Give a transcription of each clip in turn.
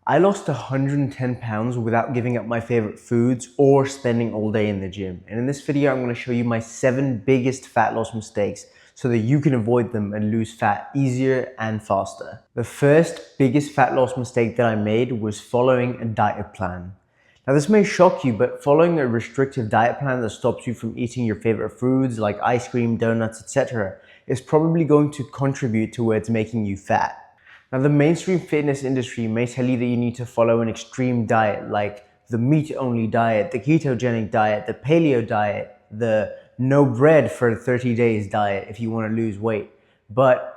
I lost 110 pounds without giving up my favorite foods or spending all day in the gym. And in this video, I'm going to show you my 7 biggest fat loss mistakes so that you can avoid them and lose fat easier and faster. The first biggest fat loss mistake that I made was following a diet plan. Now this may shock you, but following a restrictive diet plan that stops you from eating your favorite foods like ice cream, donuts, etc. is probably going to contribute towards making you fat. Now, the mainstream fitness industry may tell you that you need to follow an extreme diet like the meat-only diet, the ketogenic diet, the paleo diet, the no bread for 30 days diet if you want to lose weight. But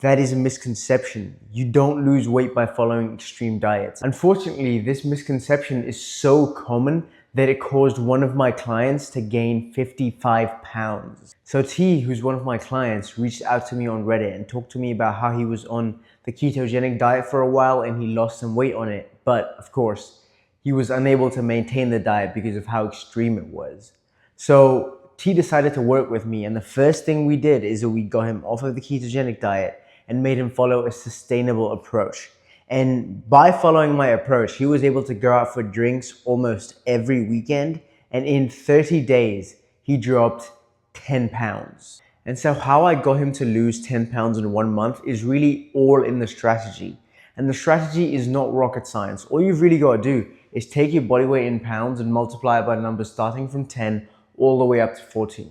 that is a misconception. You don't lose weight by following extreme diets. Unfortunately, this misconception is so common that it caused one of my clients to gain 55 pounds. So T, who's one of my clients, reached out to me on Reddit and talked to me about how he was on the ketogenic diet for a while and he lost some weight on it. But of course, he was unable to maintain the diet because of how extreme it was. So T decided to work with me, and the first thing we did is that we got him off of the ketogenic diet and made him follow a sustainable approach. And by following my approach, he was able to go out for drinks almost every weekend. And in 30 days, he dropped 10 pounds. And so how I got him to lose 10 pounds in 1 month is really all in the strategy. And the strategy is not rocket science. All you've really got to do is take your body weight in pounds and multiply it by numbers starting from 10 all the way up to 14.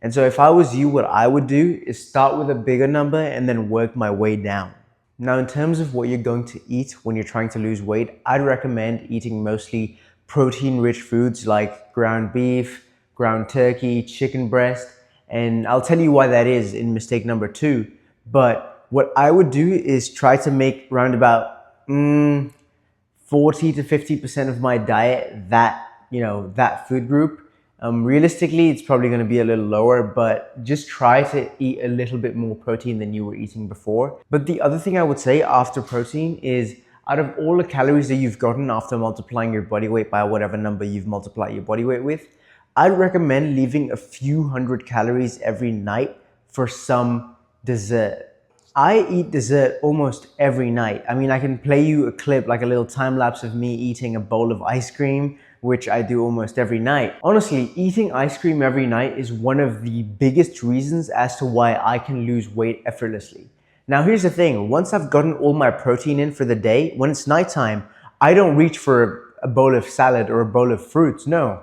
And so if I was you, what I would do is start with a bigger number and then work my way down. Now, in terms of what you're going to eat when you're trying to lose weight, I'd recommend eating mostly protein-rich foods like ground beef, ground turkey, chicken breast, and I'll tell you why that is in mistake number 2. But what I would do is try to make around about 40 to 50% of my diet that food group. Realistically, it's probably going to be a little lower, but just try to eat a little bit more protein than you were eating before. But the other thing I would say after protein is, out of all the calories that you've gotten after multiplying your body weight by whatever number you've multiplied your body weight with, I'd recommend leaving a few hundred calories every night for some dessert. I eat dessert almost every night. I mean, I can play you a clip, like a little time lapse of me eating a bowl of ice cream, which I do almost every night. Honestly, eating ice cream every night is one of the biggest reasons as to why I can lose weight effortlessly. Now, here's the thing. Once I've gotten all my protein in for the day, when it's nighttime, I don't reach for a bowl of salad or a bowl of fruits. No,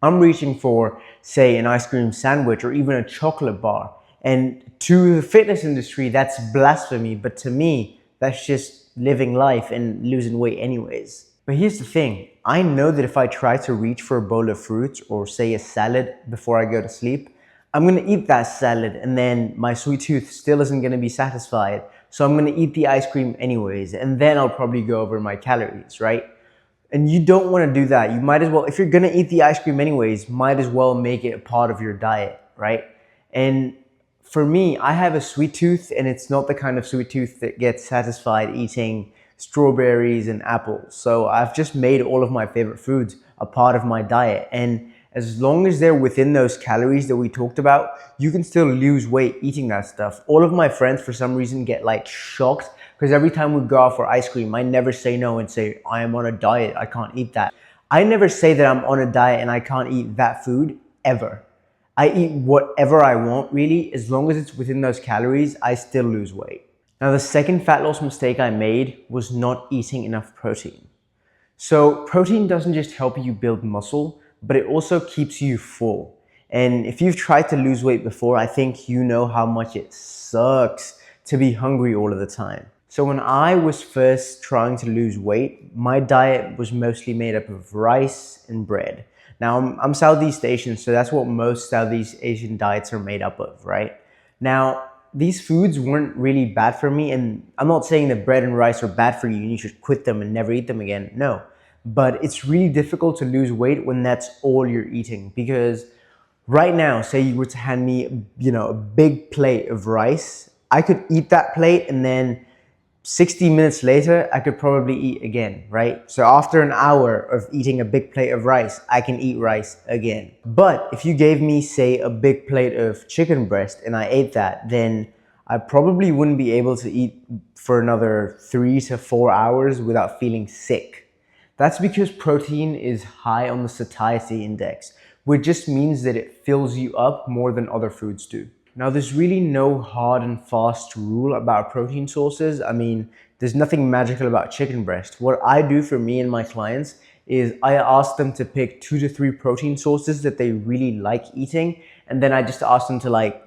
I'm reaching for, say, an ice cream sandwich or even a chocolate bar. And to the fitness industry, that's blasphemy. But to me, that's just living life and losing weight anyways. But here's the thing. I know that if I try to reach for a bowl of fruits or say a salad before I go to sleep, I'm going to eat that salad and then my sweet tooth still isn't going to be satisfied. So I'm going to eat the ice cream anyways, and then I'll probably go over my calories, right? And you don't want to do that. You might as well, if you're going to eat the ice cream anyways, might as well make it a part of your diet, right? And for me, I have a sweet tooth, and it's not the kind of sweet tooth that gets satisfied eating strawberries and apples. So I've just made all of my favorite foods a part of my diet. And as long as they're within those calories that we talked about, you can still lose weight eating that stuff. All of my friends, for some reason, get like shocked because every time we go out for ice cream, I never say no and say, I am on a diet, I can't eat that. I never say that I'm on a diet and I can't eat that food, ever. I eat whatever I want, really. As long as it's within those calories, I still lose weight. Now, the second fat loss mistake I made was not eating enough protein. So protein doesn't just help you build muscle, but it also keeps you full. And if you've tried to lose weight before, I think you know how much it sucks to be hungry all of the time. So when I was first trying to lose weight, my diet was mostly made up of rice and bread. Now, I'm Southeast Asian, so that's what most Southeast Asian diets are made up of, right? Now, these foods weren't really bad for me, and I'm not saying that bread and rice are bad for you and you should quit them and never eat them again. No, but it's really difficult to lose weight when that's all you're eating, because right now, say you were to hand me, a big plate of rice, I could eat that plate and then 60 minutes later, I could probably eat again, right? So after an hour of eating a big plate of rice, I can eat rice again. But if you gave me, say, a big plate of chicken breast and I ate that, then I probably wouldn't be able to eat for another 3 to 4 hours without feeling sick. That's because protein is high on the satiety index, which just means that it fills you up more than other foods do. Now, there's really no hard and fast rule about protein sources. I mean, there's nothing magical about chicken breast. What I do for me and my clients is I ask them to pick 2 to 3 protein sources that they really like eating, and then I just ask them to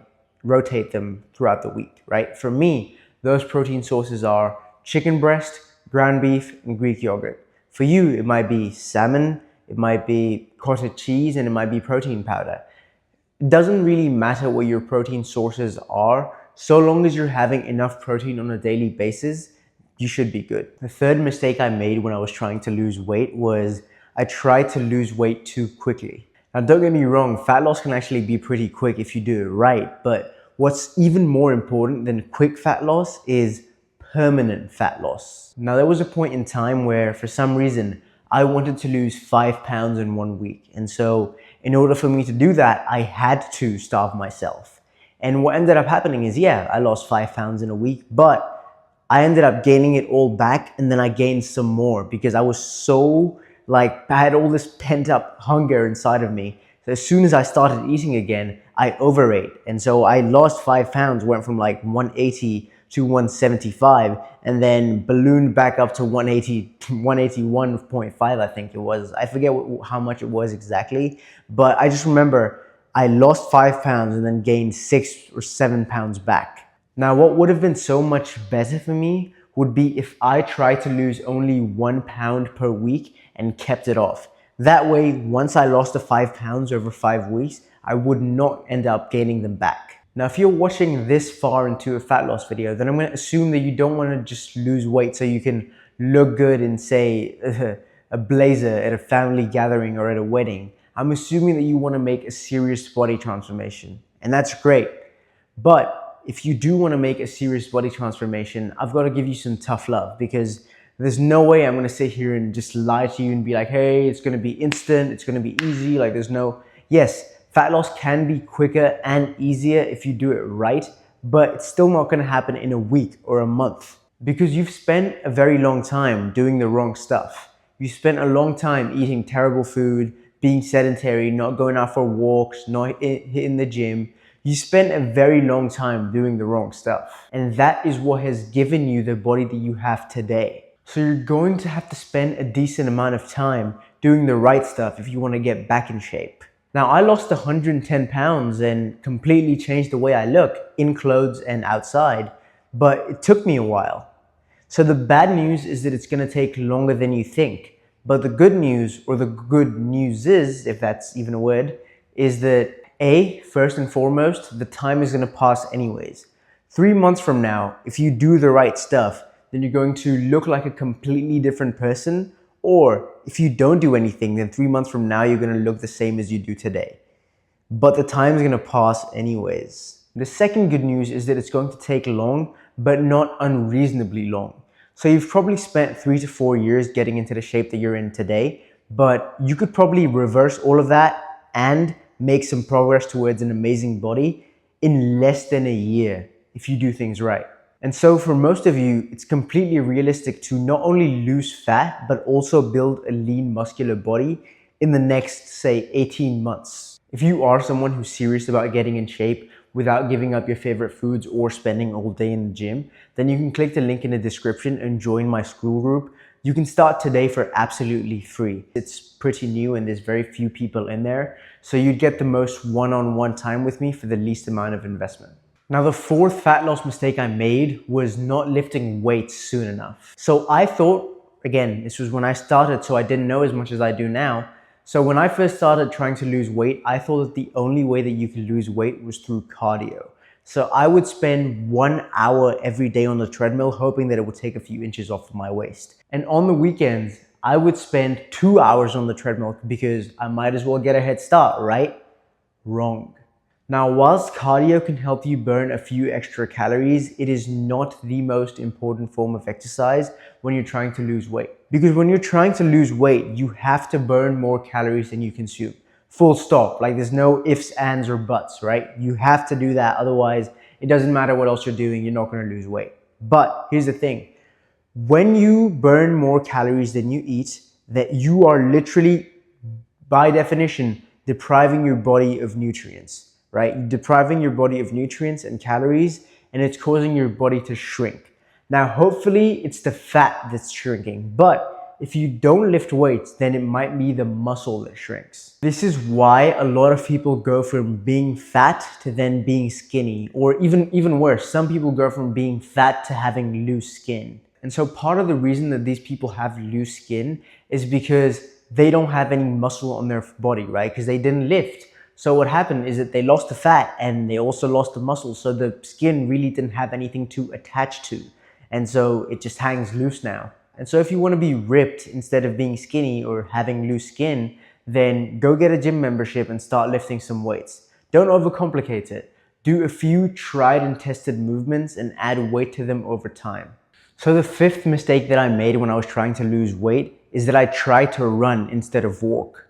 rotate them throughout the week, right? For me, those protein sources are chicken breast, ground beef, and Greek yogurt. For you, it might be salmon, it might be cottage cheese, and it might be protein powder. It doesn't really matter what your protein sources are, so long as you're having enough protein on a daily basis, you should be good. The third mistake I made when I was trying to lose weight was I tried to lose weight too quickly. Now, don't get me wrong, fat loss can actually be pretty quick if you do it right, but what's even more important than quick fat loss is permanent fat loss. Now, there was a point in time where, for some reason, I wanted to lose 5 pounds in 1 week. And so in order for me to do that, I had to starve myself. And what ended up happening is, yeah, I lost 5 pounds in a week, but I ended up gaining it all back, and then I gained some more because I was so I had all this pent up hunger inside of me. So as soon as I started eating again, I overate. And so I lost 5 pounds, went from 180 to 175, and then ballooned back up to 180, 181.5, I think it was. I forget how much it was exactly, but I just remember I lost 5 pounds and then gained 6 or 7 pounds back. Now, what would have been so much better for me would be if I tried to lose only 1 pound per week and kept it off. That way, once I lost the 5 pounds over 5 weeks, I would not end up gaining them back. Now, if you're watching this far into a fat loss video, then I'm going to assume that you don't want to just lose weight so you can look good in, say, a blazer at a family gathering or at a wedding. I'm assuming that you want to make a serious body transformation, and that's great. But if you do want to make a serious body transformation, I've got to give you some tough love, because there's no way I'm going to sit here and just lie to you and be like, hey, it's going to be instant, it's going to be easy. Yes, fat loss can be quicker and easier if you do it right, but it's still not going to happen in a week or a month, because you've spent a very long time doing the wrong stuff. You spent a long time eating terrible food, being sedentary, not going out for walks, not hitting the gym. You spent a very long time doing the wrong stuff. And that is what has given you the body that you have today. So you're going to have to spend a decent amount of time doing the right stuff if you want to get back in shape. Now, I lost 110 pounds and completely changed the way I look in clothes and outside, but it took me a while. So the bad news is that it's going to take longer than you think. But the good news, or the good news is, if that's even a word, is that first and foremost, the time is going to pass anyways. 3 months from now, if you do the right stuff, then you're going to look like a completely different person. Or if you don't do anything, then 3 months from now, you're going to look the same as you do today. But the time is going to pass anyways. The second good news is that it's going to take long, but not unreasonably long. So you've probably spent 3 to 4 years getting into the shape that you're in today, but you could probably reverse all of that and make some progress towards an amazing body in less than a year if you do things right. And so for most of you, it's completely realistic to not only lose fat, but also build a lean muscular body in the next, say, 18 months. If you are someone who's serious about getting in shape without giving up your favorite foods or spending all day in the gym, then you can click the link in the description and join my school group. You can start today for absolutely free. It's pretty new and there's very few people in there, so you'd get the most one-on-one time with me for the least amount of investment. Now, the fourth fat loss mistake I made was not lifting weights soon enough. So I thought, again, this was when I started, so I didn't know as much as I do now. So when I first started trying to lose weight, I thought that the only way that you could lose weight was through cardio. So I would spend 1 hour every day on the treadmill, hoping that it would take a few inches off of my waist. And on the weekends, I would spend 2 hours on the treadmill because I might as well get a head start, right? Wrong. Now, whilst cardio can help you burn a few extra calories, it is not the most important form of exercise when you're trying to lose weight. Because when you're trying to lose weight, you have to burn more calories than you consume. Full stop. There's no ifs, ands, or buts, right? You have to do that. Otherwise, it doesn't matter what else you're doing, you're not going to lose weight. But here's the thing. When you burn more calories than you eat, that you are literally, by definition, depriving your body of nutrients, right? You're depriving your body of nutrients and calories, and it's causing your body to shrink. Now, hopefully it's the fat that's shrinking, but if you don't lift weights, then it might be the muscle that shrinks. This is why a lot of people go from being fat to then being skinny, or even worse, some people go from being fat to having loose skin. And so part of the reason that these people have loose skin is because they don't have any muscle on their body, right? Because they didn't lift. So what happened is that they lost the fat and they also lost the muscle. So the skin really didn't have anything to attach to. And so it just hangs loose now. And so if you want to be ripped instead of being skinny or having loose skin, then go get a gym membership and start lifting some weights. Don't overcomplicate it. Do a few tried and tested movements and add weight to them over time. So the fifth mistake that I made when I was trying to lose weight is that I tried to run instead of walk.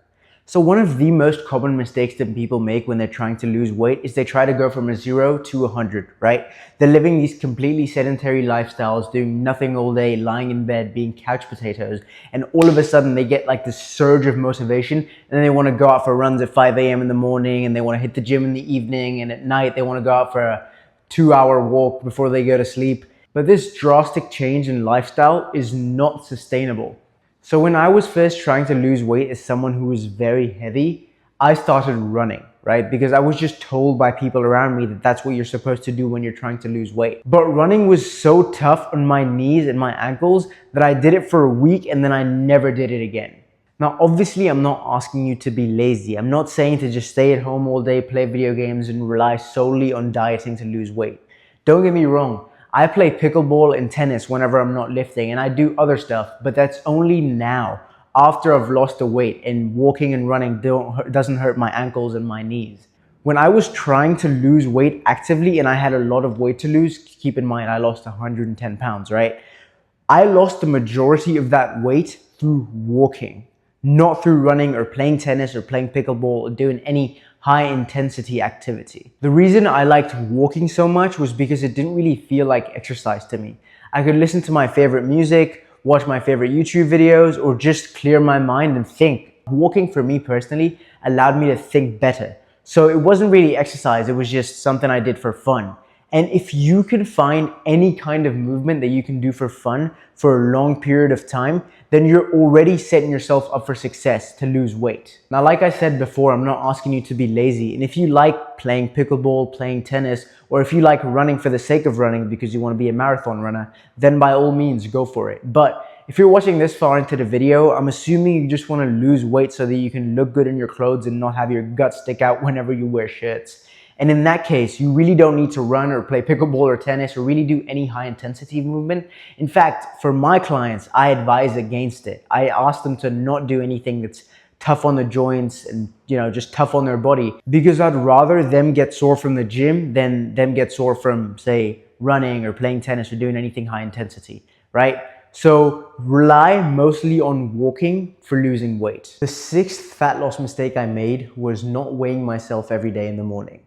So one of the most common mistakes that people make when they're trying to lose weight is they try to go from a 0 to 100, right? They're living these completely sedentary lifestyles, doing nothing all day, lying in bed, being couch potatoes. And all of a sudden they get like this surge of motivation and they want to go out for runs at 5 a.m. in the morning, and they want to hit the gym in the evening, and at night they want to go out for a 2-hour walk before they go to sleep. But this drastic change in lifestyle is not sustainable. So when I was first trying to lose weight as someone who was very heavy, I started running, right? Because I was just told by people around me that that's what you're supposed to do when you're trying to lose weight. But running was so tough on my knees and my ankles that I did it for a week and then I never did it again. Now, obviously, I'm not asking you to be lazy. I'm not saying to just stay at home all day, play video games, and rely solely on dieting to lose weight. Don't get me wrong. I play pickleball and tennis whenever I'm not lifting, and I do other stuff, but that's only now after I've lost the weight, and walking and running doesn't hurt my ankles and my knees. When I was trying to lose weight actively and I had a lot of weight to lose, keep in mind I lost 110 pounds, right? I lost the majority of that weight through walking, not through running or playing tennis or playing pickleball or doing any high intensity activity. The reason I liked walking so much was because it didn't really feel like exercise to me. I could listen to my favorite music, watch my favorite YouTube videos, or just clear my mind and think. Walking for me personally allowed me to think better. So it wasn't really exercise, it was just something I did for fun. And if you can find any kind of movement that you can do for fun for a long period of time, then you're already setting yourself up for success to lose weight. Now, like I said before, I'm not asking you to be lazy. And if you like playing pickleball, playing tennis, or if you like running for the sake of running because you want to be a marathon runner, then by all means, go for it. But if you're watching this far into the video, I'm assuming you just want to lose weight so that you can look good in your clothes and not have your guts stick out whenever you wear shirts. And in that case, you really don't need to run or play pickleball or tennis or really do any high intensity movement. In fact, for my clients, I advise against it. I ask them to not do anything that's tough on the joints and, just tough on their body, because I'd rather them get sore from the gym than them get sore from, say, running or playing tennis or doing anything high intensity, right? So rely mostly on walking for losing weight. The sixth fat loss mistake I made was not weighing myself every day in the morning.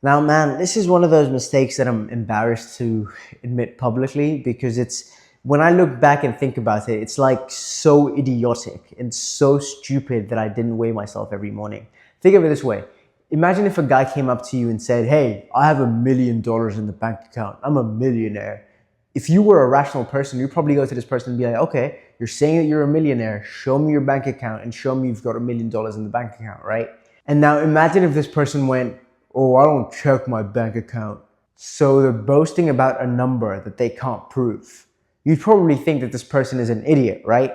Now, man, this is one of those mistakes that I'm embarrassed to admit publicly, because when I look back and think about it, it's like so idiotic and so stupid that I didn't weigh myself every morning. Think of it this way. Imagine if a guy came up to you and said, "Hey, I have $1 million in the bank account. I'm a millionaire." If you were a rational person, you'd probably go to this person and be like, "Okay, you're saying that you're a millionaire. Show me your bank account and show me you've got $1 million in the bank account," right? And now imagine if this person went, "Oh, I don't check my bank account." So they're boasting about a number that they can't prove. You'd probably think that this person is an idiot, right?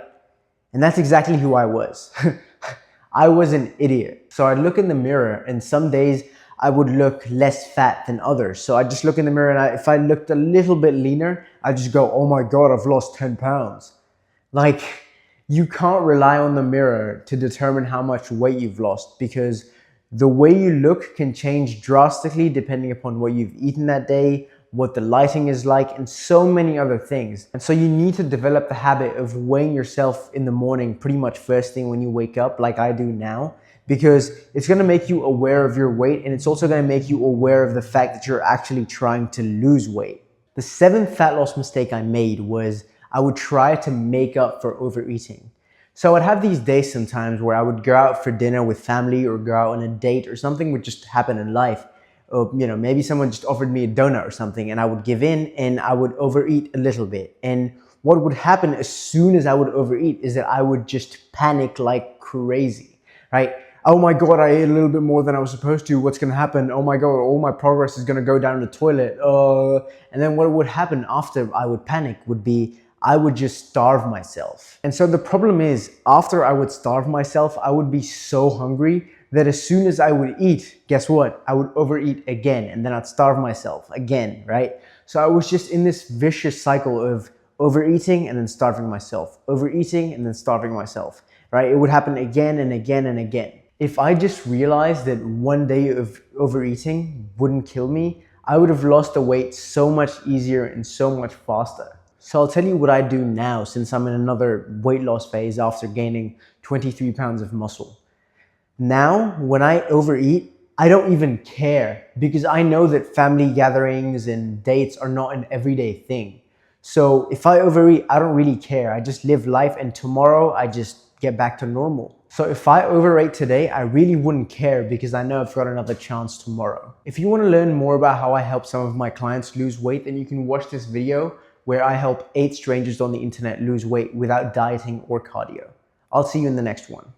And that's exactly who I was. I was an idiot. So I'd look in the mirror, and some days I would look less fat than others. So I'd just look in the mirror, and if I looked a little bit leaner, I'd just go, "Oh my God, I've lost 10 pounds. Like, you can't rely on the mirror to determine how much weight you've lost, because the way you look can change drastically depending upon what you've eaten that day, what the lighting is like, and so many other things. And so you need to develop the habit of weighing yourself in the morning pretty much first thing when you wake up, like I do now, because it's going to make you aware of your weight, and it's also going to make you aware of the fact that you're actually trying to lose weight. The seventh fat loss mistake I made was I would try to make up for overeating. So I'd have these days sometimes where I would go out for dinner with family or go out on a date, or something would just happen in life. Or, maybe someone just offered me a donut or something, and I would give in and I would overeat a little bit. And what would happen as soon as I would overeat is that I would just panic like crazy, right? Oh my God, I ate a little bit more than I was supposed to. What's going to happen? Oh my God, all my progress is going to go down the toilet. And then what would happen after I would panic would be I would just starve myself. And so the problem is, after I would starve myself, I would be so hungry that as soon as I would eat, guess what? I would overeat again, and then I'd starve myself again, right? So I was just in this vicious cycle of overeating and then starving myself, overeating and then starving myself, right? It would happen again and again and again. If I just realized that one day of overeating wouldn't kill me, I would have lost the weight so much easier and so much faster. So I'll tell you what I do now, since I'm in another weight loss phase after gaining 23 pounds of muscle. Now, when I overeat, I don't even care, because I know that family gatherings and dates are not an everyday thing. So if I overeat, I don't really care. I just live life, and tomorrow I just get back to normal. So if I overate today, I really wouldn't care, because I know I've got another chance tomorrow. If you want to learn more about how I help some of my clients lose weight, then you can watch this video where I help 8 strangers on the internet lose weight without dieting or cardio. I'll see you in the next one.